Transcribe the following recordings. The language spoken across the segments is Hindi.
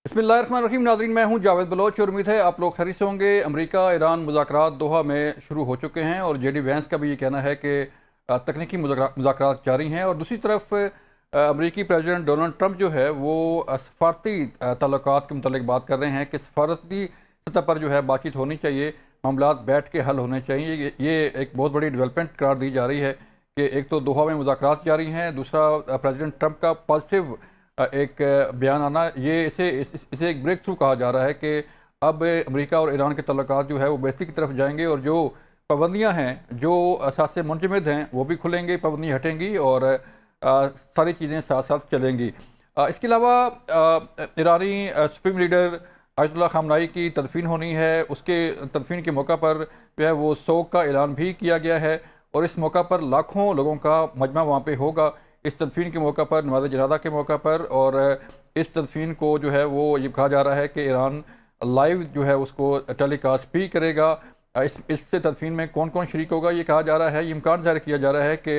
बिस्मिल्लाहिर्रहमानिर्रहीम। नाज़रीन, मैं हूं जावेद बलोच और उम्मीद है आप लोग खैरियत से होंगे। अमेरिका ईरान मुज़ाकरात दोहा में शुरू हो चुके हैं और जेडी वैंस का भी ये कहना है कि तकनीकी मुज़ाकरात जारी हैं। और दूसरी तरफ अमेरिकी प्रेसिडेंट डोनाल्ड ट्रंप जो है वो सफारती ताल्लुकात के मुतल्लिक बात कर रहे हैं कि सफारती सतह पर जो है बातचीत होनी चाहिए, मामलात बैठ के हल होने चाहिए। ये एक बहुत बड़ी डेवलपमेंट करार दी जा रही है कि एक तो दोहा में मुज़ाकरात जारी हैं, दूसरा प्रेसिडेंट ट्रंप का पॉजिटिव एक बयान आना, ये इसे एक ब्रेक थ्रू कहा जा रहा है कि अब अमेरिका और ईरान के तल्लुकात जो है वो बेहतरी की तरफ जाएंगे और जो पाबंदियां हैं, जो असासे मुंजमद हैं, वो भी खुलेंगे, पाबंदियाँ हटेंगी और सारी चीज़ें साथ साथ चलेंगी। इसके अलावा ईरानी सुप्रीम लीडर आयतुल्लाह खामनाई की तदफीन होनी है। उसके तदफीन के मौका पर जो है वो सोग का ऐलान भी किया गया है और इस मौका पर लाखों लोगों का मजमा वहाँ पे होगा। इस तदफीन के मौका पर, नमाज़ जनाजा के मौका पर, और इस तदफीन को जो है वो ये कहा जा रहा है कि ईरान लाइव जो है उसको टेलीकास्ट भी करेगा। इससे तदफीन में कौन कौन शरीक होगा ये कहा जा रहा है। ये इम्कान ज़ाहिर किया जा रहा है कि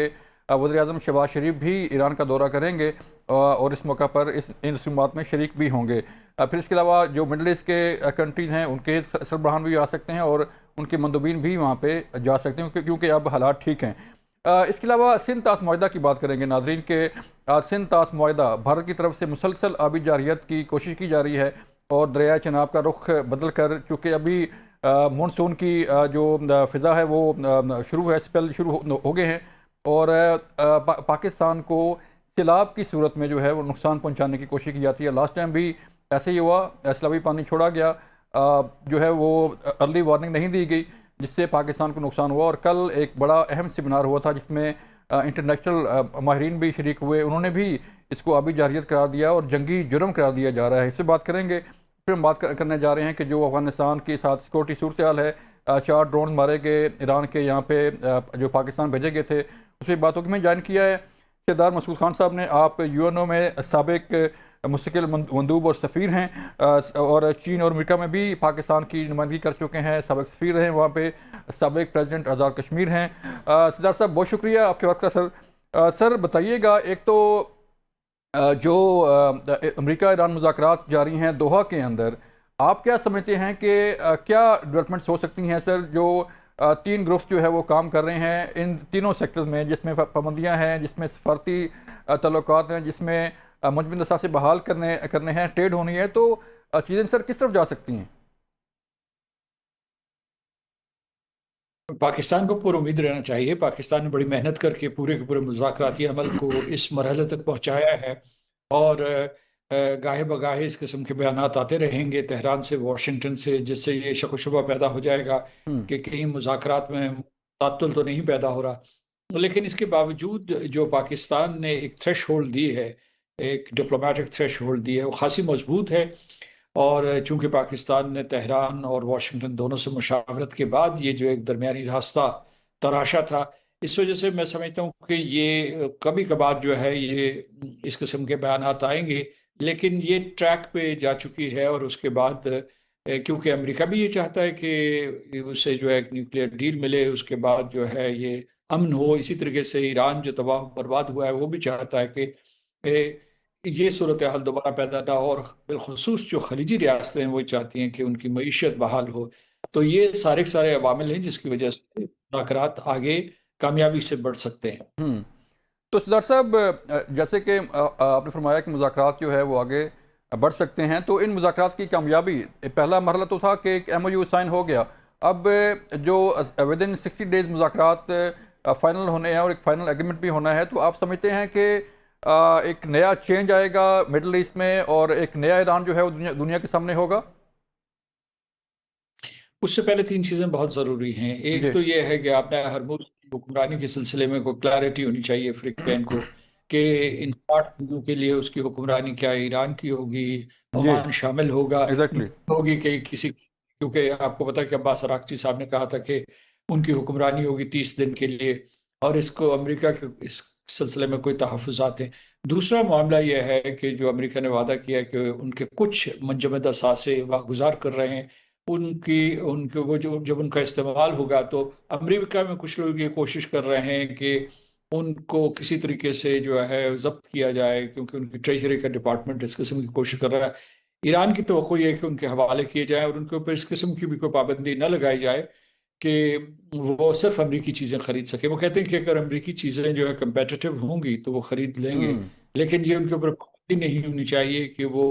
वज़ीर-ए-आज़म शहबाज शरीफ भी ईरान का दौरा करेंगे और इस मौका पर इन रसूमात में शरीक भी होंगे। फिर इसके अलावा जो मिडल ईस्ट के कंट्रीज़ हैं उनके सरबराहान भी आ सकते हैं और उनके मंदूबीन भी वहाँ पर जा सकते हैं क्योंकि अब हालात ठीक हैं। इसके अलावा सिंध ताश मुआहदा की बात करेंगे नाजरीन के। सिंध ताश मुआहदा भारत की तरफ से मुसलसल आबी जारियत की कोशिश की जा रही है और दरिया चनाब का रुख बदल कर, चूँकि अभी मानसून की जो फ़िज़ा है वो शुरू है, स्पेल शुरू हो गए हैं और पाकिस्तान को सैलाब की सूरत में जो है वो नुकसान पहुँचाने की कोशिश की जाती है। लास्ट टाइम भी ऐसे ही हुआ, सैलाबी पानी छोड़ा गया, जो है वो अर्ली वार्निंग नहीं दी गई जिससे पाकिस्तान को नुकसान हुआ। और कल एक बड़ा अहम सेमिनार हुआ था जिसमें इंटरनेशनल माहिरीन भी शरीक हुए, उन्होंने भी इसको आबी जारियत करार दिया और जंगी जुर्म करार दिया जा रहा है। इससे बात करेंगे। फिर हम बात करने जा रहे हैं कि जो अफगानिस्तान के साथ सिक्योरिटी सूरत हाल है, 4 ड्रोन मारे गए ईरान के यहाँ पे जो पाकिस्तान भेजे गए थे, उस पर बातों में ज्वाइन किया है सरदार मसूद खान साहब ने। आप यूएनओ में साबिक मुस्तकिल मंदूब और सफ़ीर हैं और चीन और अमेरिका में भी पाकिस्तान की नुमाइंदगी कर चुके हैं, साबिक सफ़ीर हैं वहाँ पे, साबिक प्रेसिडेंट आज़ाद कश्मीर हैं। सरदार साहब, बहुत शुक्रिया आपके वक्त का। सर बताइएगा, एक तो जो अमेरिका ईरान मुज़ाकरात जारी हैं दोहा के अंदर, आप क्या समझते हैं कि क्या डेवलपमेंट्स हो सकती हैं सर? जो 3 ग्रुप्स जो है वो काम कर रहे हैं इन तीनों सेक्टर्स में, जिसमें पाबंदियाँ हैं, जिसमें सफारती तल्लुकात हैं, जिसमें मुजबिन से बहाल करने हैं, ट्रेड होनी है, तो चीज़ें सर किस तरफ जा सकती हैं? पाकिस्तान को पूरी उम्मीद रहना चाहिए। पाकिस्तान ने बड़ी मेहनत करके पूरे के पूरे मुज़ाकराती अमल को इस मरहले तक पहुंचाया है और गाहे बगाहे इस किस्म के बयान आते रहेंगे तेहरान से, वाशिंगटन से, जिससे ये शक व शुबा पैदा हो जाएगा हम्म। कि कहीं मुज़ाकरात में तात्तुल तो नहीं पैदा हो रहा। लेकिन इसके बावजूद जो पाकिस्तान ने एक थ्रेश होल्ड दी है, एक डिप्लोमेटिक थ्रेश होल्ड दी है, वो खासी मजबूत है। और चूंकि पाकिस्तान ने तेहरान और वाशिंगटन दोनों से मुशावरत के बाद ये जो एक दरमियानी रास्ता तराशा था, इस वजह से मैं समझता हूँ कि ये कभी कभार जो है ये इस किस्म के बयान आएंगे, लेकिन ये ट्रैक पे जा चुकी है। और उसके बाद क्योंकि अमेरिका भी ये चाहता है कि उससे जो है एक न्यूक्लियर डील मिले, उसके बाद जो है ये अमन हो। इसी तरीके से ईरान जो तबाह बर्बाद हुआ है वो भी चाहता है कि ये सूरत हाल दोबारा पैदा ना हो। और बिलखसूस जो खलीजी रियासतें हैं वो चाहती हैं कि उनकी मईशत बहाल हो। तो ये सारे के सारे अवामिल हैं जिसकी वजह से मुज़ाकरात आगे कामयाबी से बढ़ सकते हैं। हम्म। तो सिद्धार्थ साहब, जैसे कि आपने फरमाया कि मुज़ाकरात जो है वो आगे बढ़ सकते हैं, तो इन मुज़ाकरात की कामयाबी, पहला मरहला तो था कि एक एमओयू साइन हो गया। अब जो विद इन 60 डेज मुज़ाकरात फाइनल होने हैं और एक फाइनल एग्रीमेंट भी होना है, तो आप समझते हैं कि एक नया चेंज आएगा मिडल ईस्ट में और एक नया ईरान जो है वो दुनिया के सामने होगा? उससे पहले तीन चीज़ें बहुत ज़रूरी हैं। एक जी। तो ये है कि आपने हरमुज़ की हुक्मरानी के सिलसिले में कोई क्लैरिटी होनी चाहिए अफ्रीकन को कि इन 60 दिनों के लिए उसकी हुक्मरानी क्या ईरान की होगी, जी। ओमान शामिल होगा, एग्जैक्टली। होगी कि किसी, क्योंकि आपको पता है कि अब्बास अरागची साहब ने कहा था कि उनकी हुक्मरानी होगी 30 दिन के लिए, और इसको अमेरिका के इस सिलसिले में कोई तहफ़्फ़ुज़ात हैं। दूसरा मामला यह है कि जो अमेरिका ने वादा किया कि उनके कुछ मनजमद असासे वागुजार कर रहे हैं, उनकी उनके वो जो जब उनका इस्तेमाल होगा, तो अमेरिका में कुछ लोग ये कोशिश कर रहे हैं कि उनको किसी तरीके से जो है जब्त किया जाए, क्योंकि उनकी ट्रेजरी का डिपार्टमेंट इस किस्म की कोशिश कर रहा है। ईरान की तवक्को ये है कि उनके हवाले किए जाएं और उनके ऊपर इस किस्म की भी कोई पाबंदी न लगाई जाए कि वो सिर्फ अमरीकी चीज़ें खरीद सके। वो कहते हैं कि अगर अमरीकी चीज़ें जो है कंपेटिटिव होंगी तो वो खरीद लेंगे, हम्म। लेकिन ये उनके ऊपर पाबंदी नहीं होनी चाहिए कि वो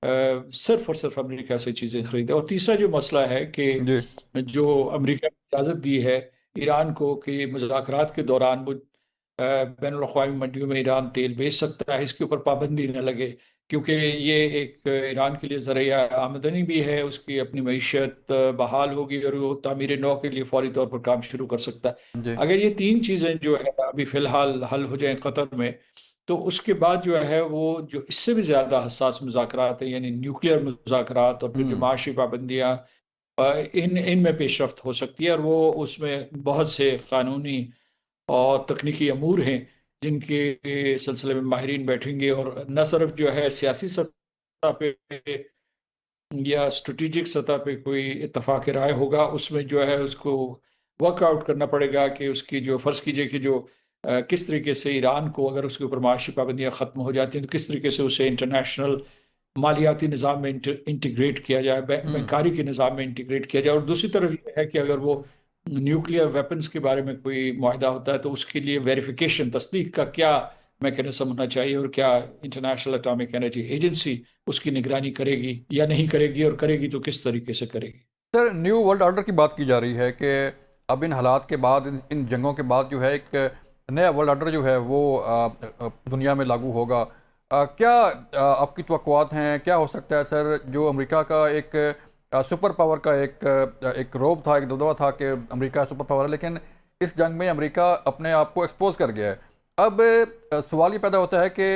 सिर्फ और सिर्फ अमेरिका से चीज़ें खरीदें। और तीसरा जो मसला है कि जी। जो अमेरिका ने इजाज़त दी है ईरान को कि मुज़ाकरात के दौरान वो बैन अवी मंडियों में ईरान तेल बेच सकता है, इसके ऊपर पाबंदी न लगे, क्योंकि ये एक ईरान के लिए ज़रिया आमदनी भी है, उसकी अपनी मईशत बहाल होगी और वो तामीर नौ के लिए फौरी तौर पर काम शुरू कर सकता है। जी। अगर ये तीन चीज़ें जो है अभी फ़िलहाल हल हो जाएं कतर में, तो उसके बाद जो है वो जो इससे भी ज़्यादा हसास मुज़ाकरात हैं, यानी न्यूक्लियर मुज़ाकरात और फिर जो हम्म। माशी पाबंदियाँ, इन इनमें पेशरफ्त हो सकती है। और वो उसमें बहुत से कानूनी और तकनीकी अमूर हैं जिनके सिलसिले में माहिरीन बैठेंगे, और न सिर्फ जो है सियासी सतह पे या स्ट्रेटेजिक सतह पे कोई इत्तफाक राय होगा, उसमें जो है उसको वर्कआउट करना पड़ेगा कि उसकी जो फ़र्ज़ कीजिए कि जो किस तरीके से ईरान को अगर उसके ऊपर माशी पाबंदियाँ ख़त्म हो जाती हैं तो किस तरीके से उसे इंटरनेशनल मालियाती निज़ाम में इंटीग्रेट किया जाए, हम्म। बैंकारी के निज़ाम में इंटीग्रेट किया जाए। और दूसरी तरफ ये है कि अगर वो न्यूक्लियर वेपन्स के बारे में कोई मुआहदा होता है तो उसके लिए वेरिफिकेशन, तस्दीक का क्या मैकेनिज्म होना चाहिए, और क्या इंटरनेशनल एटॉमिक एनर्जी एजेंसी उसकी निगरानी करेगी या नहीं करेगी, और करेगी तो किस तरीके से करेगी। सर, न्यू वर्ल्ड ऑर्डर की बात की जा रही है कि अब इन हालात के बाद, इन जंगों के बाद जो है एक नया वर्ल्ड ऑर्डर जो है वो दुनिया में लागू होगा। क्या आपकी तवक्कुआत हैं, क्या हो सकता है सर? जो अमेरिका का एक सुपर पावर का एक रोब था, एक दबदबा था कि अमेरिका सुपर पावर है, लेकिन इस जंग में अमेरिका अपने आप को एक्सपोज कर गया है। अब सवाल ये पैदा होता है कि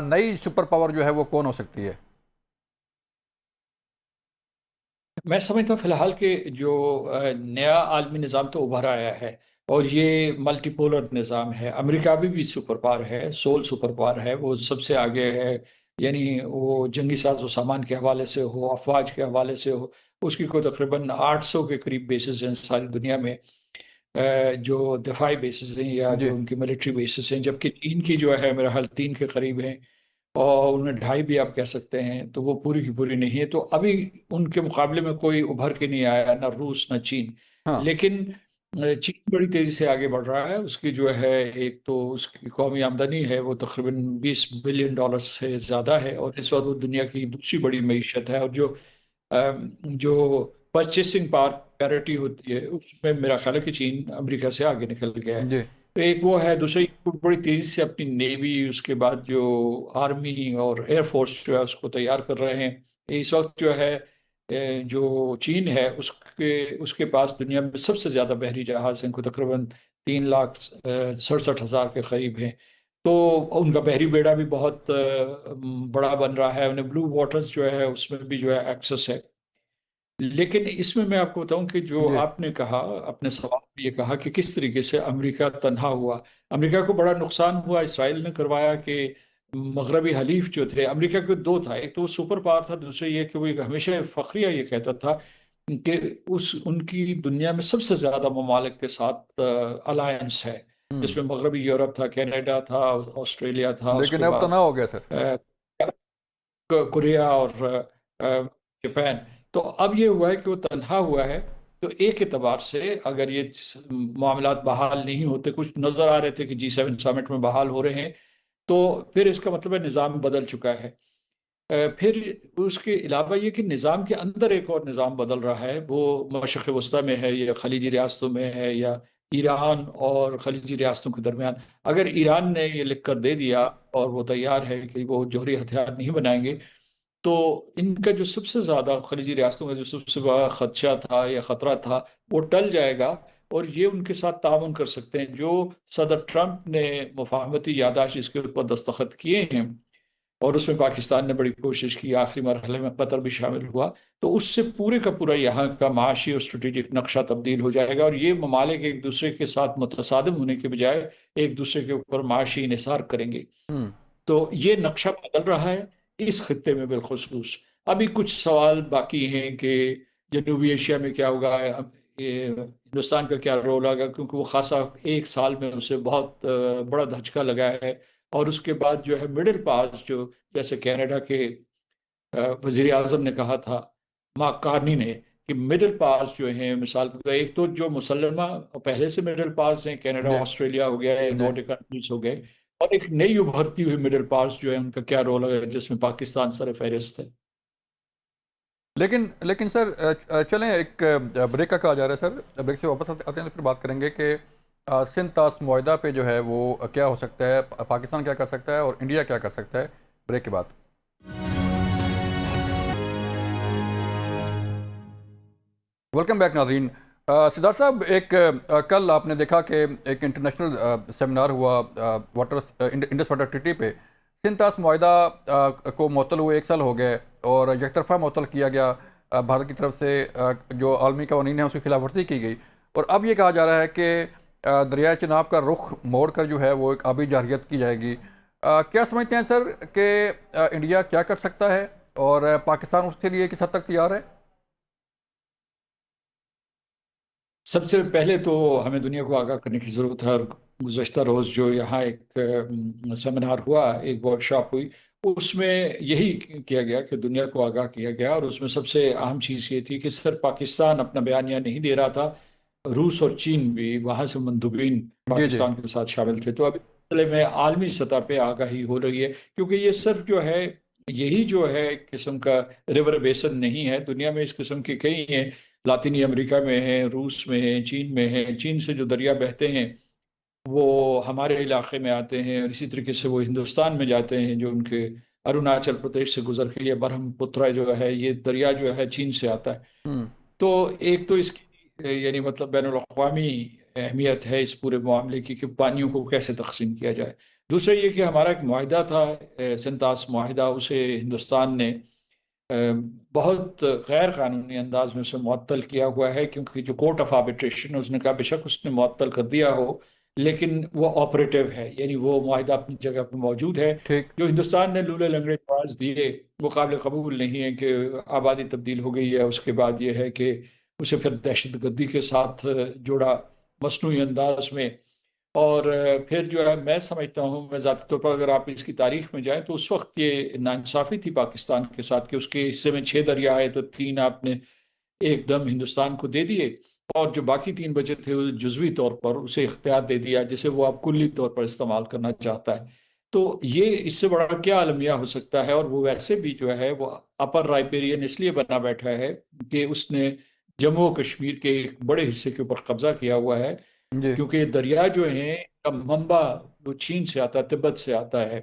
नई सुपर पावर जो है वो कौन हो सकती है? मैं समझता हूँ फिलहाल के जो नया आलमी निज़ाम तो उभर आया है, और ये मल्टीपोलर निज़ाम है। अमेरिका भी सुपर पावर है, सोल सुपर पावर है, वो सबसे आगे है। यानी वो जंगी साजो सामान के हवाले से हो, अफवाज के हवाले से हो, उसकी को तकरीबन 800 के करीब बेसिस हैं सारी दुनिया में, जो दफाई बेसिस हैं या जी। जो उनकी मिलिट्री बेसिस हैं। जबकि चीन की जो है मेरा ख्याल 3 के करीब हैं, और उन्हें ढाई भी आप कह सकते हैं, तो वो पूरी की पूरी नहीं है। तो अभी उनके मुकाबले में कोई उभर के नहीं आया, ना रूस ना चीन। हाँ। लेकिन चीन बड़ी तेजी से आगे बढ़ रहा है। उसकी जो है एक तो उसकी कौमी आमदनी है वो तकरीबन $20 बिलियन से ज़्यादा है, और इस वक्त वो दुनिया की दूसरी बड़ी मईशत है। और जो परचेसिंग पावर पैरिटी होती है उसमें मेरा ख्याल है कि चीन अमेरिका से आगे निकल गया है। जी। तो एक वो है, दूसरी वो बड़ी तेजी से अपनी नेवी, उसके बाद जो आर्मी और एयरफोर्स जो है उसको तैयार कर रहे हैं। इस वक्त जो है जो चीन है उसके उसके पास दुनिया में सबसे ज़्यादा बहरी जहाज़ हैं, को तकरीबन 3,67,000 के करीब हैं। तो उनका बहरी बेड़ा भी बहुत बड़ा बन रहा है, उन्हें ब्लू वाटर्स जो है उसमें भी जो है एक्सेस है। लेकिन इसमें मैं आपको बताऊं कि जो जी। आपने कहा, अपने सवाल में ये कहा कि किस तरीके से अमेरिका तन्हा हुआ। अमेरिका को बड़ा नुकसान हुआ इसराइल ने करवाया कि मगरबी हलीफ जो थे, अमेरिका के दो था, एक तो वो सुपर पावर था, दूसरा ये कि वो एक हमेशा फखरिया ये कहता था कि उस उनकी दुनिया में सबसे ज्यादा ममालिक के साथ अलायंस है, हम्म। जिसमें मगरबी यूरोप था, कनाडा था, ऑस्ट्रेलिया था, उसके लेकिन अब तो ना बाद हो गया सर। कोरिया और जापान। तो अब ये हुआ है कि वो तन्हा हुआ है। तो एक एतबार से अगर ये मामलात बहाल नहीं होते, कुछ नजर आ रहे थे कि G7 समिट में बहाल हो रहे हैं, तो फिर इसका मतलब है निज़ाम बदल चुका है। फिर उसके अलावा ये कि निज़ाम के अंदर एक और निज़ाम बदल रहा है, वो मशरक़ वस्ता में है या खलीजी रियासतों में है या ईरान और खलीजी रियासतों के दरमियान। अगर ईरान ने ये लिख कर दे दिया और वो तैयार है कि वो जौहरी हथियार नहीं बनाएंगे, तो इनका जो सबसे ज़्यादा खलीजी रियासतों का जो सबसे बड़ा खदशा था या ख़तरा था वो टल जाएगा, और ये उनके साथ ताउन कर सकते हैं। जो सदर ट्रंप ने मुफाहमती यादाश्त इसके ऊपर दस्तखत किए हैं, और उसमें पाकिस्तान ने बड़ी कोशिश की, आखिरी मरहले में कतर भी शामिल हुआ, तो उससे पूरे का पूरा यहाँ का माशी और स्ट्रेटेजिक नक्शा तब्दील हो जाएगा, और ये ममालिक एक दूसरे के साथ मुतसादिम होने के बजाय एक दूसरे के ऊपर माशी इन्हिसार करेंगे। हम्म। तो ये नक्शा बदल रहा है इस खत्ते में बिलखुसूस। अभी कुछ सवाल बाकी हैं कि जनूबी एशिया में क्या होगा, ये हिंदुस्तान का क्या रोल होगा, क्योंकि वो खासा एक साल में उसे बहुत बड़ा धचका लगा है। और उसके बाद जो है मिडिल पास जो जैसे कनाडा के वजीर आजम ने कहा था, मार्क कार्नी ने, कि मिडिल पावर्स जो हैं, मिसाल के तौर, एक तो जो मुसलमा पहले से मिडिल पावर्स हैं, कनाडा जी ऑस्ट्रेलिया हो गया है, जी। नॉर्डिक कंट्रीज हो गए, और एक नई उभरती हुई मिडिल पावर्स जो है, उनका क्या रोल है, जिसमें पाकिस्तान सर फहरिस्त है। लेकिन लेकिन सर चलें एक ब्रेक का कहा जा रहा है सर, ब्रेक से वापस आते हैं तो फिर बात करेंगे कि सिंध तास मुआहदा पे जो है वो क्या हो सकता है, पाकिस्तान क्या कर सकता है और इंडिया क्या कर सकता है, ब्रेक के बाद। वेलकम बैक नाजरीन। सिद्धार्थ साहब, एक कल आपने देखा कि एक इंटरनेशनल सेमिनार हुआ वाटर इंडस वाटर ट्रीटी पे। सिंध तास मुआहदा को मुअत्तल हुए 1 साल हो गए और यकतरफा मुअत्तल किया गया भारत की तरफ से, जो आलमी कवानीन है उसकी खिलाफ वर्जी की गई। और अब ये कहा जा रहा है कि दरियाए चिनाब का रुख मोड़ कर जो है वो एक आबी जारहियत की जाएगी। क्या समझते हैं सर कि इंडिया क्या कर सकता है और पाकिस्तान उसके लिए किस हद तक तैयार है? सबसे पहले तो हमें दुनिया को आगाह करने की ज़रूरत है, और गुज़श्ता रोज़ जो यहाँ एक सेमिनार हुआ, एक वर्कशॉप हुई, उसमें यही किया गया कि दुनिया को आगाह किया गया, और उसमें सबसे अहम चीज़ ये थी कि सिर्फ पाकिस्तान अपना बयानिया नहीं दे रहा था, रूस और चीन भी वहाँ से मंदुबीन जी जी पाकिस्तान के साथ शामिल थे। तो अभी इस सिलसिले में आलमी सतह पे आगाही हो रही है, क्योंकि ये सिर्फ जो है, यही जो है एक किस्म का रिवर बेसन नहीं है, दुनिया में इस किस्म के कई हैं, लातीनी अमेरिका में है, रूस में है, चीन में है, चीन से जो दरिया बहते हैं वो हमारे इलाके में आते हैं, और इसी तरीके से वो हिंदुस्तान में जाते हैं, जो उनके अरुणाचल प्रदेश से गुजर के, ये ब्रह्मपुत्र जो है, ये दरिया जो है चीन से आता है। हम्म। तो एक तो इसकी यानी मतलब बैनुल अक़वामी अहमियत है इस पूरे मामले की, कि पानियों को कैसे तकसीम किया जाए। दूसरा ये कि हमारा एक मुआहिदा था, सिंतास मुआहिदा, उसे हिंदुस्तान ने अ, बहुत गैर कानूनी अंदाज में उसे मुअत्तल किया हुआ है, क्योंकि जो कोर्ट ऑफ आर्बिट्रेशन है, उसने कहा बेशक उसने मुअत्तल कर दिया हो, लेकिन वो ऑपरेटिव है, यानी वो मुआहिदा अपनी जगह पर मौजूद है। ठीक। जो हिंदुस्तान ने लूले लंगड़े जवाब दिए, वो काबिल कबूल नहीं है, कि आबादी तब्दील हो गई है, उसके बाद ये है कि उसे फिर दहशत गर्दी के साथ जोड़ा मसनूई अंदाज में। और फिर जो है, मैं समझता हूँ, मैं ज़ाती तौर पर अगर आप इसकी तारीख में जाएं, तो उस वक्त ये नाइंसाफ़ी थी पाकिस्तान के साथ, कि उसके हिस्से में 6 दरिया आए तो 3 आपने एकदम हिंदुस्तान को दे दिए, और जो बाकी 3 बचे थे वो जुज़वी तौर पर उसे इख्तियार दे दिया, जिसे वो अब कुल्ली तौर पर इस्तेमाल करना चाहता है। तो ये इससे बड़ा क्या अलमिया हो सकता है। और वो वैसे भी जो है वो अपर राइपेरियन इसलिए बना बैठा है कि उसने जम्मू और कश्मीर के एक बड़े हिस्से के ऊपर कब्जा किया हुआ है, जी क्योंकि दरिया जो है का मंबा वो चीन से आता है, तिब्बत से आता है,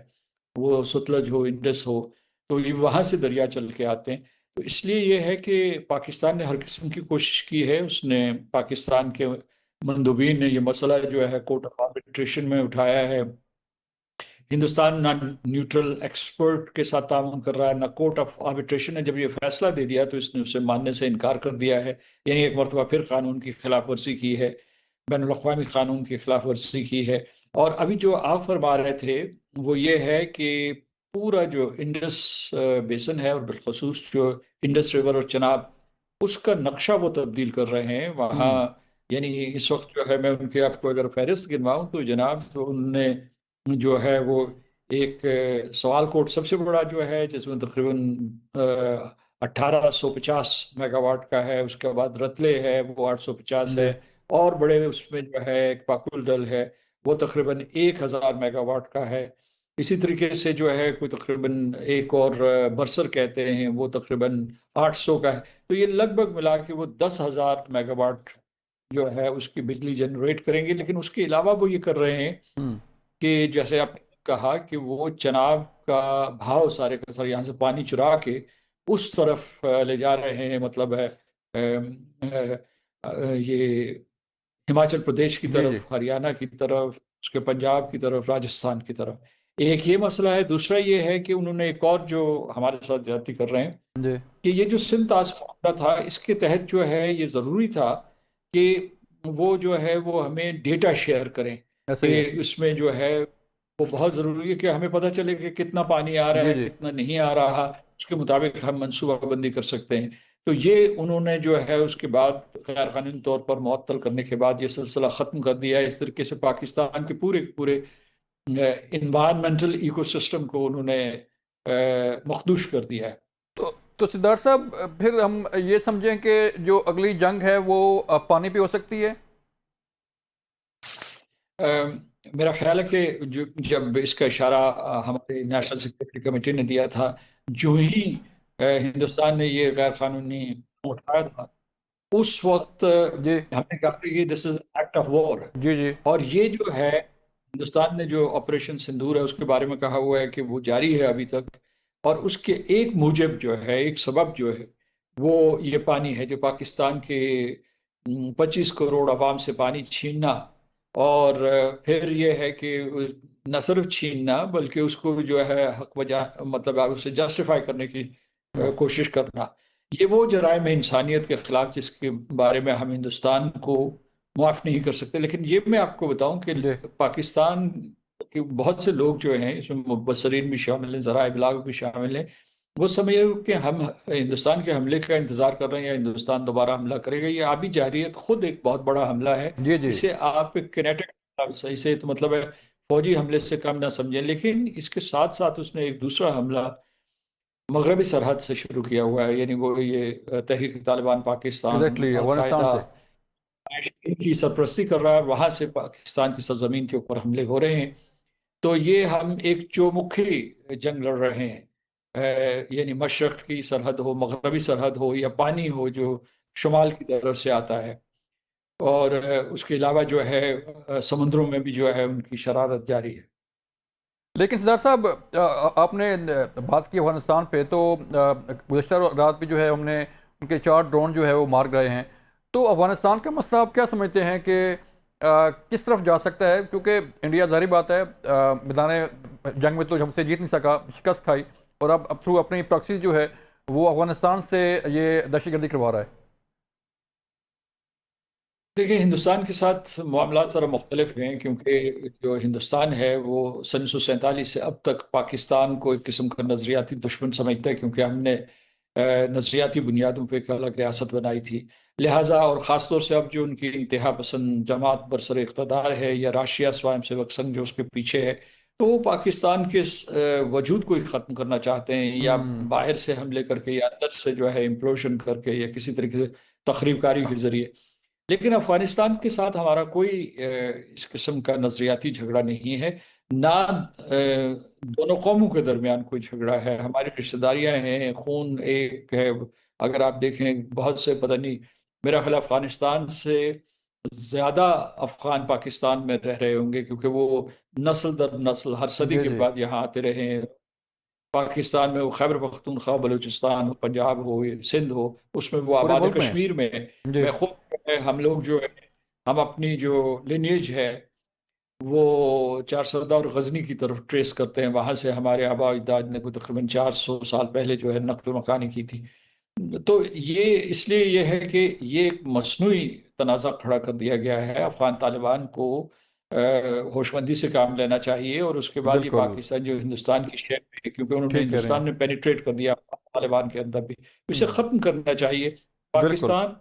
वो सतलज हो, इंडस हो, तो ये वहां से दरिया चल के आते हैं। तो इसलिए ये है कि पाकिस्तान ने हर किस्म की कोशिश की है, उसने पाकिस्तान के मंदुबीन ने ये मसला जो है कोर्ट ऑफ आर्बिट्रेशन में उठाया है। हिंदुस्तान ना न्यूट्रल एक्सपर्ट के साथ ताउन कर रहा है, ना कोर्ट ऑफ आर्बिट्रेशन ने जब ये फैसला दे दिया तो इसने उसे मानने से इनकार कर दिया है, यानी एक मरतबा फिर कानून की खिलाफ वर्जी की है, बैनुल अक़वामी कानून की खिलाफ वर्जी की है। और अभी जो आप फरमा रहे थे वो ये है कि पूरा जो इंडस बेसन है, और बिलखसूस जो इंडस रिवर और चनाब, उसका नक्शा वो तब्दील कर रहे हैं वहाँ। हम्म। यानी इस वक्त जो है, मैं उनके आपको अगर फहरिस्त गिनवाऊं तो जनाब, तो उनने जो है वो एक सवाल कोट सबसे बड़ा जो है, जिसमें तकरीबन 1850 मेगावाट का है, उसके बाद रतले है वो 850 है, जी और बड़े उसमें जो है एक पाकुल डल है, वो तकरीबन 1000 मेगावाट का है। इसी तरीके से जो है कोई तकरीबन एक और बरसर कहते हैं, वो तकरीबन 800 का है। तो ये लगभग मिला के वो 10,000 मेगावाट जो है उसकी बिजली जनरेट करेंगे। लेकिन उसके अलावा वो ये कर रहे हैं हम्म। कि जैसे आपने कहा कि वो चनाब का भाव सारे का सारे यहाँ से पानी चुरा के उस तरफ ले जा रहे हैं, मतलब है ये हिमाचल प्रदेश की जी जी तरफ, हरियाणा की तरफ, उसके पंजाब की तरफ, राजस्थान की तरफ। एक ये मसला है। दूसरा ये है कि उन्होंने एक और जो हमारे साथ ज्यादती कर रहे हैं, जी। कि ये जो सिंध टास्क फोर्स था, इसके तहत जो है ये ज़रूरी था कि वो जो है वो हमें डेटा शेयर करें, ऐसा ही है। कि उसमें जो है वो बहुत ज़रूरी है कि हमें पता चले कि कितना पानी आ रहा जी है, जी। कितना नहीं आ रहा, उसके मुताबिक हम मनसूबाबंदी कर सकते हैं। तो ये उन्होंने जो है उसके बाद गैर कानूनी तौर पर मुअत्तल करने के बाद ये सिलसिला ख़त्म कर दिया है। इस तरीके से पाकिस्तान के पूरे पूरे इन्वायरमेंटल इकोसिस्टम को उन्होंने मखदूश कर दिया है। तो सिद्धार्थ साहब, फिर हम ये समझें कि जो अगली जंग है वो पानी पे हो सकती है? अ, मेरा ख्याल है कि जब इसका इशारा हमारे नेशनल सिक्योरिटी कमेटी ने दिया था, जो ही हिंदुस्तान ने ये गैर कानूनी उठाया था, उस वक्त जी हमने कहा था कि this is act of war. जी जी। और ये जो है, हिंदुस्तान ने जो ऑपरेशन सिंदूर है उसके बारे में कहा हुआ है कि वो जारी है अभी तक। और उसके एक मूजब जो है, एक सबब जो है, वो ये पानी है, जो पाकिस्तान के 25 करोड़ अवाम से पानी छीनना। और फिर ये है कि न सिर्फ छीनना, बल्कि उसको जो है हक वजह, मतलब उसे जस्टिफाई करने की हम्म, कोशिश करना। ये वो जराइम है इंसानियत के खिलाफ जिसके बारे में हम हिंदुस्तान को माफ नहीं कर सकते। लेकिन ये मैं आपको बताऊं कि जी पाकिस्तान के बहुत से लोग जो हैं, इसमें मुबसरीन भी शामिल हैं, ज़राए इबलाग भी शामिल हैं, वो समझ रहे हो कि हम हिंदुस्तान के हमले का इंतजार कर रहे हैं या हिंदुस्तान दोबारा हमला करेगा। ये आबी जारहियत खुद एक बहुत बड़ा हमला है। जी जी। इसे आप किनेटिक सही से तो मतलब है फौजी हमले से कम ना समझें। लेकिन इसके साथ साथ उसने एक दूसरा हमला मगरबी सरहद से शुरू किया हुआ है, यानी वो ये तहरीक तालिबान पाकिस्तान, एग्जैक्टली, अफगानिस्तान अलकायदा से। की सरपरस्ती कर रहा है, और वहां से पाकिस्तान की सरजमीन के ऊपर हमले हो रहे हैं। तो ये हम एक चौमुखी जंग लड़ रहे हैं। यानी मशरक की सरहद हो, मगरबी सरहद हो, या पानी हो जो शुमाल की तरफ से आता है। और उसके अलावा जो है समुद्रों में भी जो है उनकी शरारत जारी है। लेकिन सिद्धार्थ साहब, आपने बात की अफगानिस्तान पे, तो गुज़श्ता रात भी जो है हमने उनके 4 ड्रोन जो है वो मार गए हैं। तो अफगानिस्तान का मसला आप क्या समझते हैं कि किस तरफ जा सकता है? क्योंकि इंडिया, जारी बात है, मैदान जंग में तो हमसे जीत नहीं सका, शिकस्त खाई, और अब थ्रू अपनी प्रॉक्सी जो है वो अफगानिस्तान से ये दहशतगर्दी करवा रहा है। देखिए, हिंदुस्तान के साथ मामला ज़रा मुख्तलिफ हैं, क्योंकि जो हिंदुस्तान है वो सन 1947 से अब तक पाकिस्तान को एक किस्म का नज़रियाती दुश्मन समझता है, क्योंकि हमने नज़रियाती बुनियादों पर एक अलग रियासत बनाई थी। लिहाजा और ख़ास तौर से अब जो उनकी इंतहा पसंद जमात बरसर इक़्तिदार है, या राशिया स्वयं सेवक संघ जो उसके पीछे है, तो वो पाकिस्तान के वजूद को ही ख़त्म करना चाहते हैं, या हम्म। बाहर से हमले करके, या अंदर से जो है इम्प्लोशन करके, या किसी तरीके से तखरीबकारी के जरिए। लेकिन अफगानिस्तान के साथ हमारा कोई इस किस्म का नजरियाती झगड़ा नहीं है, ना दोनों कौमों के दरमियान कोई झगड़ा है। हमारी रिश्तेदारियां हैं, खून एक है। अगर आप देखें, बहुत से, पता नहीं, मेरा ख्याल अफगानिस्तान से ज्यादा अफगान पाकिस्तान में रह रहे होंगे, क्योंकि वो नस्ल दर नस्ल हर सदी जी के जी। बाद यहाँ आते रहे हैं। पाकिस्तान में वो खैबर पख्तूनख्वा, बलूचिस्तान हो, पंजाब हो, सिंध हो, उसमें वो पूरे आबाद है। मुल्क में। कश्मीर में जी। मैं खुद जो है, हम लोग जो है, हम अपनी जो लिनिएज है वो चार सरदा और गजनी की तरफ ट्रेस करते हैं। वहां से हमारे आबा अजदाद ने कोई तकरीबन 400 साल पहले जो है नकल मकानी की थी। तो ये इसलिए ये है कि ये एक मसनूई तनाज़ा खड़ा कर दिया गया है। अफगान तालिबान को अ, होशमंदी से काम लेना चाहिए, और उसके बाद ये बिल्कुल पाकिस्तान जो हिंदुस्तान की शेप है, क्योंकि उन्होंने, ठीक कह रहे हिंदुस्तान हैं। ने पेनिट्रेट कर दिया तालिबान के अंदर भी, तो इसे हम्म, ख़त्म करना चाहिए। बिल्कुल पाकिस्तान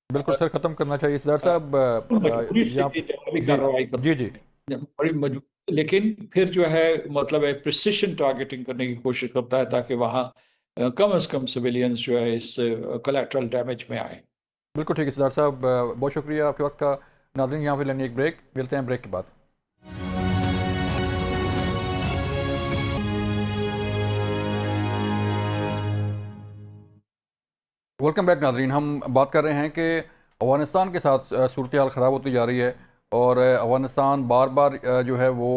बिल्कुल सर, ख़त्म करना चाहिए। सिद्धार्थ अ, साहब, मजबूरी से यहाँ ये जवाबी जी कार्रवाई जी जी। करता है, बड़ी मजबूरी। लेकिन फिर जो है, मतलब है, प्रिसिशन टारगेटिंग करने की कोशिश करता है, ताकि वहाँ कम से कम सिविलियंस जो है इस कोलैटरल डैमेज में आए। बिल्कुल ठीक है सिद्धार्थ साहब, बहुत शुक्रिया आपके वक्त का। नाज़रीन, यहाँ पे लेंगे एक ब्रेक, मिलते हैं ब्रेक के बाद। वेलकम बैक नाज़रीन। हम बात कर रहे हैं कि अफ़गानिस्तान के साथ सूरत हाल ख़राब होती जा रही है, और अफ़गानिस्तान बार बार जो है वो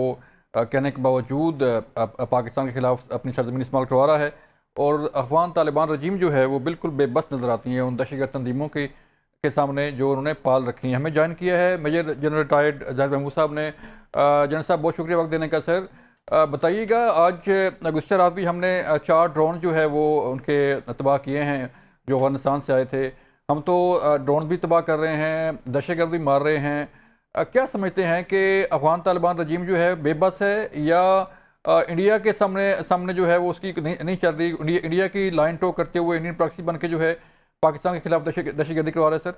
कहने के बावजूद पाकिस्तान के ख़िलाफ़ अपनी सरजमीन इस्तेमाल करवा रहा है। और अफ़गान तालिबान रजीम जो है वो बिल्कुल बेबस नज़र आती है उन दहशतगर्द तंजीमों के सामने जो उन्होंने पाल रखी हैं। हमें ज्वाइन किया है मेजर जनरल रिटायर्ड ज़ाहिर महमूद साहब ने। जनरल साहब, बहुत शुक्रिया वक्त देने का। सर, बताइएगा, आज गुज़श्ता रात भी हमने 4 ड्रोन जो है वो उनके तबाह किए हैं जो अफगानिस्तान से आए थे। हम तो ड्रोन भी तबाह कर रहे हैं, दहशतगर्द भी मार रहे हैं। क्या समझते हैं कि अफगान तालिबान रजीम जो है बेबस है, या इंडिया के सामने सामने जो है वो उसकी नहीं चल रही? इंडिया की लाइन टो करते हुए इंडियन प्रॉक्सी बन के जो है पाकिस्तान के खिलाफ दहशतगर्दी करवा रहे हैं? सर।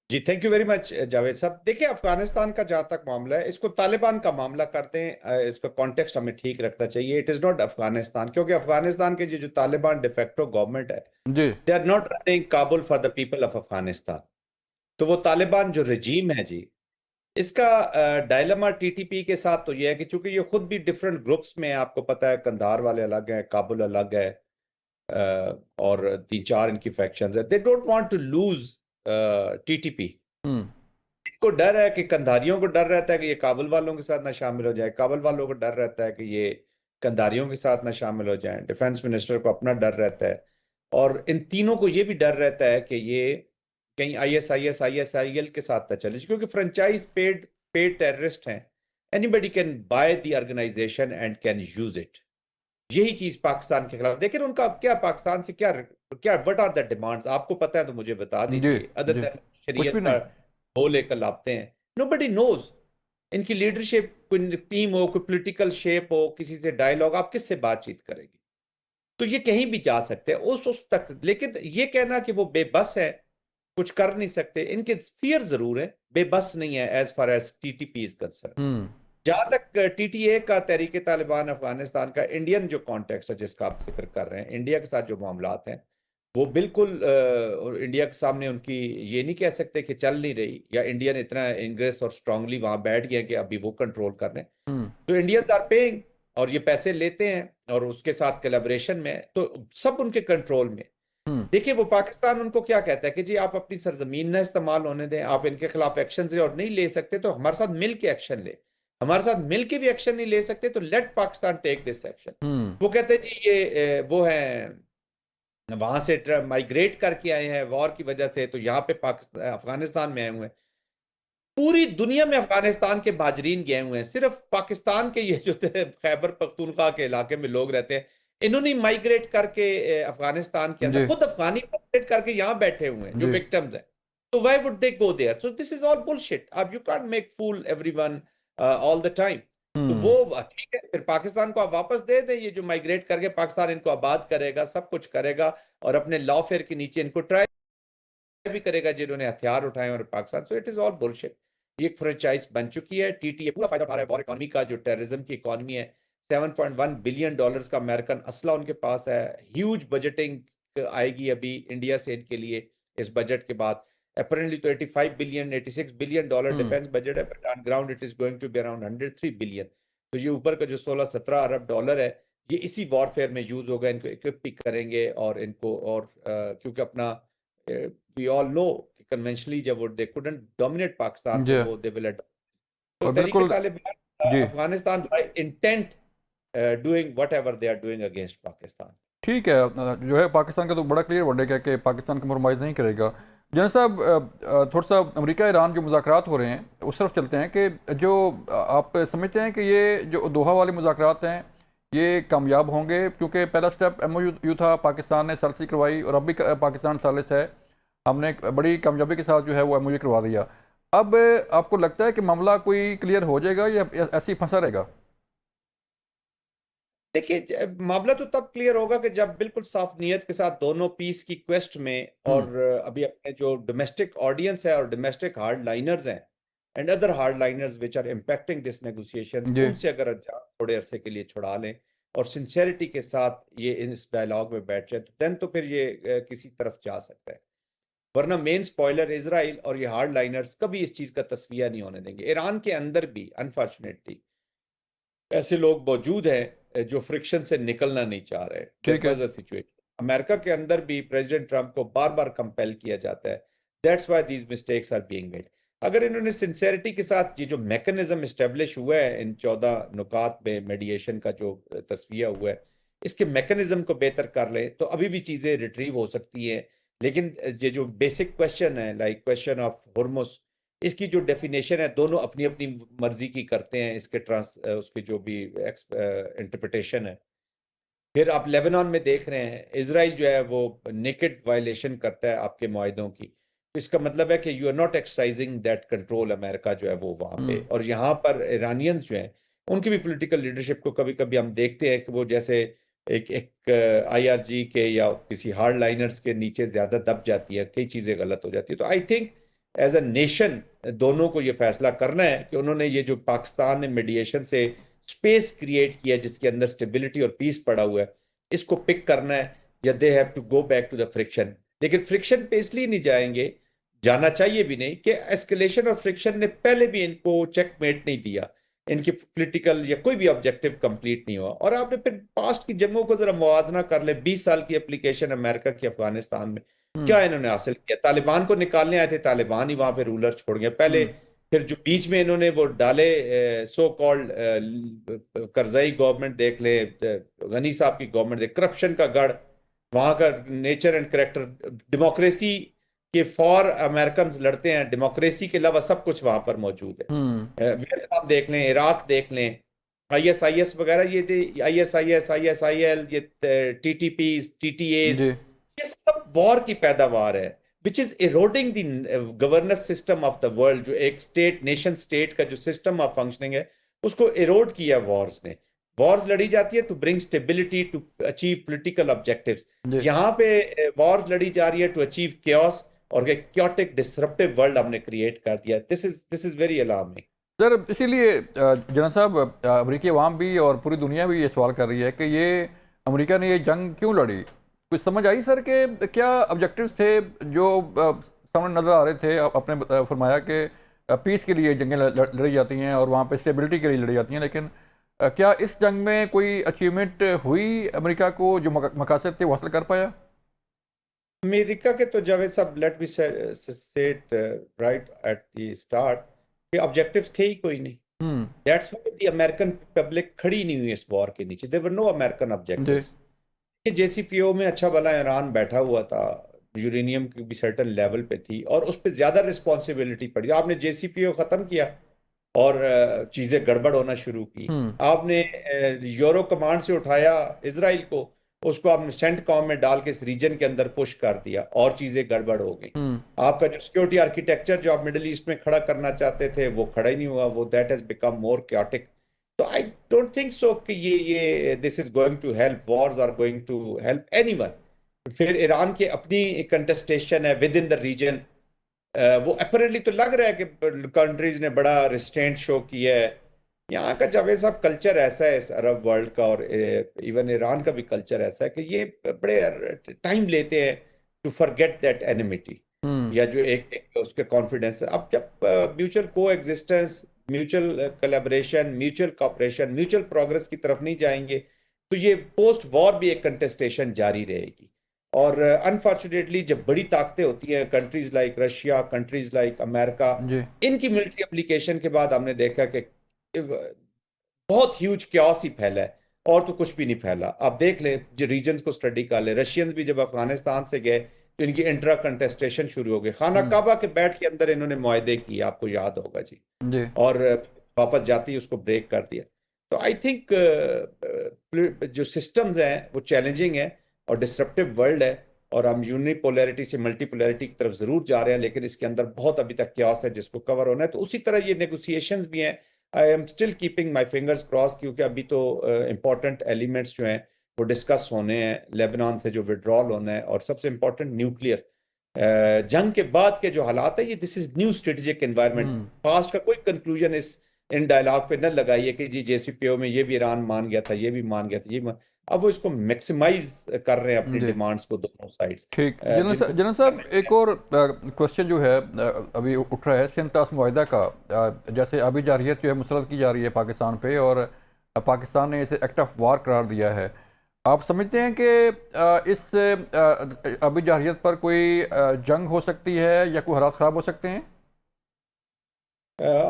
जी, thank you very much Javed साहब। देखिए, अफगानिस्तान का जहां तक मामला है, इसको तालिबान का मामला करते हैं, इसका कॉन्टेक्स्ट हमें ठीक रखना चाहिए। इट इज नॉट अफगानिस्तान, क्योंकि अफगानिस्तान की जो तालिबान डिफेक्टो गवर्नमेंट है, जी। They are not running Kabul for the people of Afghanistan. तो वो तालिबान जो रजीम है जी, इसका डायलेमा टीटीपी के साथ तो ये है कि चूंकि ये खुद भी डिफरेंट ग्रुप्स में है, आपको पता है कंधार वाले अलग हैं, काबुल अलग है, और तीन चार इनकी फैक्शंस है। They don't want to lose TTP. Hmm. को डर है कि कंधारियों को डर रहता है कि ये काबुल वालों के साथ ना शामिल हो जाए, काबुल वालों को डर रहता है कि ये कंधारियों के साथ ना शामिल हो जाएं, डिफेंस मिनिस्टर को अपना डर रहता है, और इन तीनों को ये भी डर रहता है कि ये कहीं आईएसआईएस आईएसआईएल के साथ ना चले, क्योंकि फ्रेंचाइज पेड पेड टेररिस्ट हैं। Anybody can buy the organisation and can use it. यही चीज पाकिस्तान के खिलाफ, लेकिन उनका क्या, पाकिस्तान से क्या क्या व्हाट आर द डिमांड्स, आपको पता है तो मुझे बता जी। दीजिए, अदर जी। देन कुछ शरीयत भी का नहीं। हो लेकर लाते हैं। नोबडी नोज इनकी लीडरशिप, कोई टीम हो, कोई पॉलिटिकल शेप हो, किसी से डायलॉग, आप किससे बातचीत करेंगे? तो ये कहीं भी जा सकते हैं उस तक। लेकिन ये कहना कि वो बेबस है, कुछ कर नहीं सकते, इनके फियर जरूर है, बेबस नहीं है as far as TTP is concerned. Hmm. जहां तक टीटीए का, तहरीक तालिबान अफगानिस्तान का इंडियन जो कॉन्टेक्स्ट है जिसका आप जिक्र कर रहे हैं, इंडिया के साथ जो मामलात हैं, वो बिल्कुल और इंडिया के सामने उनकी ये नहीं कह सकते कि चल नहीं रही, या इंडियन इतना इंग्रेस और स्ट्रांगली वहां बैठ गया कि अभी वो कंट्रोल कर रहे हैं। हम्म। तो इंडियंस आर पेइंग, और ये पैसे लेते हैं, और उसके साथ कोलैबोरेशन में है, तो सब उनके कंट्रोल में। हम्म। देखिए, वो पाकिस्तान उनको क्या कहता है कि जी आप अपनी सरजमीन ना इस्तेमाल होने दें, आप इनके खिलाफ एक्शन ले, और नहीं ले सकते तो हमारे साथ मिल के एक्शन ले। हमारे साथ मिल के भी एक्शन नहीं ले सकते तो let Pakistan take this action. Hmm. वो कहते हैं जी ये वो है, वहां से माइग्रेट करके आए हैं वॉर की वजह से, तो यहाँ पे पाकिस्तान अफगानिस्तान में आए हुए हैं। पूरी दुनिया में अफगानिस्तान के महाजरीन गए हुए हैं, सिर्फ पाकिस्तान के ये जो खैबर पख्तूनख्वा के इलाके में लोग रहते हैं, इन्होंने माइग्रेट करके अफगानिस्तान के अंदर, जी। खुद अफगानी माइग्रेट करके यहाँ बैठे हुए हैं जो जी। विक्टिम्स हैं। तो why would they go there? So this is all bullshit. आप you can't make fool everyone all the time. तो हम्म। वो ठीक है, फिर पाकिस्तान को आप वापस दे दें, ये जो माइग्रेट करके पाकिस्तान इनको आबाद करेगा, सब कुछ करेगा, और अपने लॉफेयर के नीचे इनको ट्राई भी करेगा जिन्होंने हथियार उठाए और Pakistan. So it is all bullshit. ये एक फ्रेंचाइज बन चुकी है, टीटीए पूरा फायदा उठा रहा है वॉर इकोनॉमी का, जो टेररिज्म की इकोनॉमी है। 7.1 बिलियन डॉलर्स का अमेरिकन असला उनके पास है। ह्यूज बजटिंग आएगी अभी इंडिया से इनके लिए इस बजट के बाद। अपेरेंटली तो 85 billion 86 billion dollar hmm. Defence budget है, but on ground it is going to be around 103 billion. तो ये ऊपर का जो 16-17 अरब डॉलर है, ये इसी वॉरफेयर में यूज होगा, इनको इक्विप भी करेंगे, और इनको और क्योंकि अपना वी ऑल नो कन्वेंशनली जब वो दे कुडंट डोमिनेट पाकिस्तान, तो जी। वो दे विल। तो और तरीके बिल्कुल। तालिबान जी। Afghanistan by intent doing whatever they are doing against Pakistan. ठीक है। जो है पाकिस्तान का तो बड़ा क्लियर वर्डिक है कि पाकिस्तान कम्प्रोमाइज़ नहीं करेगा। जनरल साहब, थोड़ा सा अमेरिका ईरान जो मुज़ाकरात हो रहे हैं उस तरफ चलते हैं कि जो आप समझते हैं कि ये जो दोहा वाले मुज़ाकरात हैं ये कामयाब होंगे, क्योंकि पहला स्टेप MOU था, पाकिस्तान ने सालिसी करवाई, और अब भी पाकिस्तान सालिस है, हमने एक बड़ी कामयाबी के साथ जो है वो MOU करवा दिया। अब आपको लगता है कि मामला कोई क्लियर हो जाएगा या ऐसे ही फंसा रहेगा? देखिए, मामला तो तब क्लियर होगा कि जब बिल्कुल साफ नीयत के साथ दोनों पीस की क्वेस्ट में, हम्म। और अभी अपने जो डोमेस्टिक ऑडियंस है और डोमेस्टिक हार्ड लाइनर्स हैं and other hard liners which are impacting this negotiation, जी। उनसे अगर थोड़े अरसे के लिए छुड़ा लें और सिंसेरिटी के साथ ये इस डायलॉग में बैठ जाए, तो देन तो फिर ये किसी तरफ जा सकता है। वरना मेन स्पॉइलर इजराइल और ये हार्ड लाइनर्स कभी इस चीज का तस्वीर नहीं होने देंगे। ईरान के अंदर भी अनफॉर्चुनेटली ऐसे लोग मौजूद हैं जो फ्रिक्शन से निकलना नहीं चाह रहे। देयर ठीक है। वाज अ सिचुएशन अमेरिका के अंदर भी, प्रेसिडेंट ट्रंप को बार बार कंपेल किया जाता है। That's why these mistakes are being made. अगर इन्होंने सिंसेरिटी के साथ ये जो मैकेनिज्म इस्टेब्लिश हुआ है इन 14 नुकात में, मेडिएशन का जो तस्वीर हुआ है, इसके मैकेनिज्म को बेहतर कर ले तो अभी भी चीजें रिट्रीव हो सकती हैं। लेकिन ये जो बेसिक क्वेश्चन है, लाइक क्वेश्चन ऑफ हुर्मुस, इसकी जो डेफिनेशन है, दोनों अपनी अपनी मर्जी की करते हैं, इसके उसके जो भी इंटरप्रिटेशन है। फिर आप लेबनान में देख रहे हैं, इसराइल जो है वो नेकेड वायलेशन करता है आपके मुआहदों की, तो इसका मतलब है कि you are not exercising that control, America जो है वो वहां पे। हम्म। और यहाँ पर ईरानियंस जो हैं, उनकी भी पॉलिटिकल लीडरशिप को कभी कभी हम देखते हैं कि वो जैसे एक एक IRG के या किसी हार्ड लाइनर्स के नीचे ज्यादा दब जाती है, कई चीजें गलत हो जाती है। तो I think as a nation दोनों को ये फैसला करना है कि उन्होंने ये जो पाकिस्तान ने मीडिएशन से स्पेस क्रिएट किया जिसके अंदर स्टेबिलिटी और पीस पड़ा हुआ है, इसको पिक करना है, या they have to go back to the friction. लेकिन फ्रिक्शन पे इसलिए नहीं जाएंगे, जाना चाहिए भी नहीं, कि एस्केलेशन और फ्रिक्शन ने पहले भी इनको चेकमेट नहीं दिया, इनकी पॉलिटिकल या कोई भी ऑब्जेक्टिव कंप्लीट नहीं हुआ। और आपने फिर पास्ट की जंगों को जरा मुआवजा कर ले, 20 साल की एप्लीकेशन अमेरिका की अफगानिस्तान में, क्या इन्होंने हासिल किया? तालिबान को निकालने आए थे, तालिबान ही वहां पे रूलर छोड़ गए पहले। फिर जो बीच में इन्होंने वो डाले सो कॉल्ड करजई गवर्नमेंट देख ले, गनी साहब की गवर्नमेंट देख, करप्शन का गढ़, वहां का नेचर एंड करेक्टर, डेमोक्रेसी के फॉर अमेरिकन लड़ते हैं, डेमोक्रेसी के अलावा सब कुछ वहां पर मौजूद है। वियतनाम देख लें, इराक देख लें, आईएसआईएस वगैरह, ये आईएसआईएस, आईएसआईएल, ये टीटीपी, टीटीएस, जी ये सब वॉर की पैदावार है, which is eroding the governance system of the world. जो एक स्टेट, नेशन स्टेट का जो सिस्टम ऑफ फंक्शनिंग है, उसको इरोड किया वॉर्स ने। वॉर्स लड़ी जाती है to bring stability, to achieve political objectives. जी यहाँ पे वॉर्स लड़ी जा रही है टू अचीव chaos, और एक chaotic डिसरप्टिव वर्ल्ड हमने क्रिएट कर दिया। This is very alarming sir. इसीलिए जना साहब, अमरीकी अवाम भी और पूरी दुनिया भी ये सवाल कर रही है कि ये अमेरिका ने ये जंग क्यों लड़ी। कुछ समझ आई सर कि क्या ऑब्जेक्टिव्स थे जो सामने नज़र आ रहे थे? आपने फरमाया कि पीस के लिए जंगें लड़ी जाती हैं और वहाँ पे स्टेबिलिटी के लिए लड़ी जाती हैं, लेकिन क्या इस जंग में कोई अचीवमेंट हुई अमेरिका को, जो मकासद थे वो हासिल कर पाया? अमेरिका के तो जावेद साहब, let me set right at the start, के ऑब्जेक्टिव्स थे ही कोई नहीं। That's why the American public खड़ी नहीं हुई इस वॉर के नीचे। There were no American objectives. JCPO में अच्छा भला ईरान बैठा हुआ था, यूरेनियम की भी सर्टन लेवल पे थी, और उस पर ज्यादा रिस्पॉन्सिबिलिटी पड़ी। आपने जेसीपीओ खत्म किया और चीजें गड़बड़ होना शुरू की। आपने यूरो कमांड से उठाया इसराइल को, उसको आपने सेंट कॉम में डाल के इस रीजन के अंदर पुश कर दिया, और चीजें गड़बड़ हो गई। आपका जो सिक्योरिटी आर्किटेक्चर जो आप मिडिल ईस्ट में खड़ा करना चाहते थे, वो खड़ा ही नहीं हुआ, वो that has become more chaotic. तो आई डोंट थिंक सो कि ये this is going to help, wars are going to help anyone. फिर ईरान की अपनी कंटेस्टेशन है विद इन द रीजन, वो अपरेंटली तो लग रहा है कि कंट्रीज ने बड़ा रिस्ट्रेंट शो किया है। यहाँ का जावेद साहब कल्चर ऐसा है इस अरब वर्ल्ड का, और इवन ईरान का भी कल्चर ऐसा है कि ये बड़े टाइम लेते हैं टू फॉरगेट दैट एनिमिटी, या जो एक उसके कॉन्फिडेंस है। अब जब mutual coexistence, mutual collaboration, mutual cooperation, mutual progress की तरफ नहीं जाएंगे, तो ये पोस्ट वॉर भी एक कंटेस्टेशन जारी रहेगी। और अनफॉर्चुनेटली जब बड़ी ताकतें होती हैं, countries like Russia, countries like America, इनकी मिलिट्री एप्लीकेशन के बाद हमने देखा कि बहुत ह्यूज क्यास ही फैला है, और तो कुछ भी नहीं फैला। आप देख लें, जो रीजन्स को स्टडी कर ले, रशियंस भी जब अफगानिस्तान से गए तो इनकी इंट्रा कंटेस्टेशन शुरू हो गई। खाना काबा के बैठ के अंदर इन्होंने मुआहदे किए, आपको याद होगा जी, और वापस जाते ही उसको ब्रेक कर दिया। तो आई थिंक जो सिस्टम्स हैं वो चैलेंजिंग है और डिसरप्टिव वर्ल्ड है, और हम यूनिपोलैरिटी से मल्टीपोलैरिटी की तरफ जरूर जा रहे हैं, लेकिन इसके अंदर बहुत अभी तक क्यास है जिसको कवर होना है। तो उसी तरह ये नेगोशिएशंस भी हैं। I am still keeping my fingers cross, क्योंकि अभी तो इंपॉर्टेंट एलिमेंट्स जो हैं वो डिस्कस होने हैं, लेबनान से जो विड्रॉल होना है, और सबसे इंपॉर्टेंट न्यूक्लियर। जंग के बाद के जो हालात है, ये this is new strategic environment. Past का कोई कंक्लूजन इन डायलॉग पे न लगाइए कि जी जेसीपीओ में ये भी ईरान मान गया था, ये भी मान गया था, अब वो इसको मैक्सिमाइज कर रहे हैं अपनी डिमांड्स को दोनों साइड्स। ठीक। जनरल साहब, एक और क्वेश्चन जो है अभी उठ रहा है सिंतास मुआहिदा का। जैसे अभी जारहियत जो है मुसलत की जा रही है पाकिस्तान पे, और पाकिस्तान ने इसे एक्ट ऑफ वार करार दिया है। आप समझते हैं कि इस अभी जारहियत पर कोई जंग हो सकती है या कोई हालात ख़राब हो सकते हैं?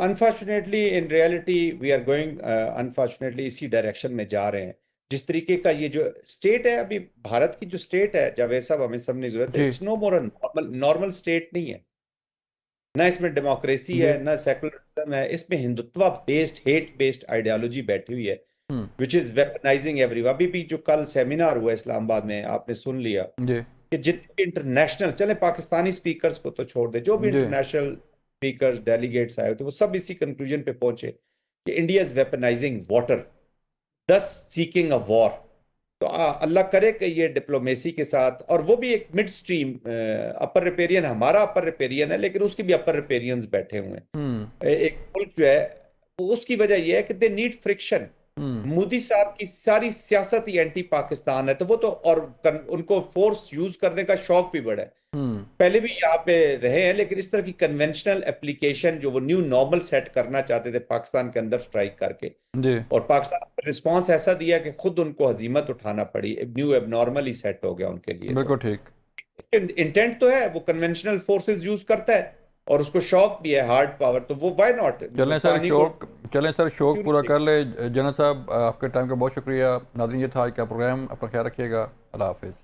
Unfortunately in reality we are going, unfortunately इसी डायरेक्शन में जा रहे हैं। जिस तरीके का ये जो स्टेट है, अभी भारत की जो स्टेट है, जावेद साहब हमें समझने जरूरत है, it's no more normal state नहीं है। ना इसमें डेमोक्रेसी है, ना सेकुलरिज्म है, इसमें Hindutva based, hate based ideology बैठी हुई है, विच इज वेपनाइजिंग एवरीवन। अभी भी जो कल सेमिनार हुआ इस्लामाबाद में, आपने सुन लिया कि जितने इंटरनेशनल, चले पाकिस्तानी स्पीकर्स को तो छोड़ दे, जो भी इंटरनेशनल स्पीकर्स, डेलीगेट्स आए थे, वो सब इसी कंक्लूजन पे पहुंचे कि India is weaponising water, thus seeking a war। तो अल्लाह करे कि ये डिप्लोमेसी के साथ, और वो भी एक मिड स्ट्रीम अपर रिपेरियन, हमारा अपर रिपेरियन है लेकिन उसकी भी अपर रिपेरियंस बैठे हुए हैं। एक मुल्क जो है, उसकी वजह यह है कि दे नीड फ्रिक्शन। मोदी साहब की सारी सियासत ही एंटी पाकिस्तान है, तो वो तो और उनको फोर्स यूज करने का शौक भी बड़ा है। पहले भी यहाँ पे रहे हैं, लेकिन इस तरह की कन्वेंशनल एप्लीकेशन जो वो न्यू नॉर्मल सेट करना चाहते थे पाकिस्तान के अंदर स्ट्राइक करके, जी और पाकिस्तान ने रिस्पॉन्स ऐसा दिया कि खुद उनको हजीमत उठाना पड़ी, न्यू एबनॉर्मल ही सेट हो गया उनके लिए। बिल्कुल तो ठीक। इंटेंट तो है, वो कन्वेंशनल फोर्सेस यूज करता है और उसको शौक भी है हार्ड पावर, तो वो व्हाई नॉट पानी को। चलें सर, शौक पूरा कर ले। जनरल साहब, आपके टाइम का बहुत शुक्रिया। नाज़रीन, ये था आज का प्रोग्राम। अपना ख्याल रखिएगा। अल्लाह हाफिज़।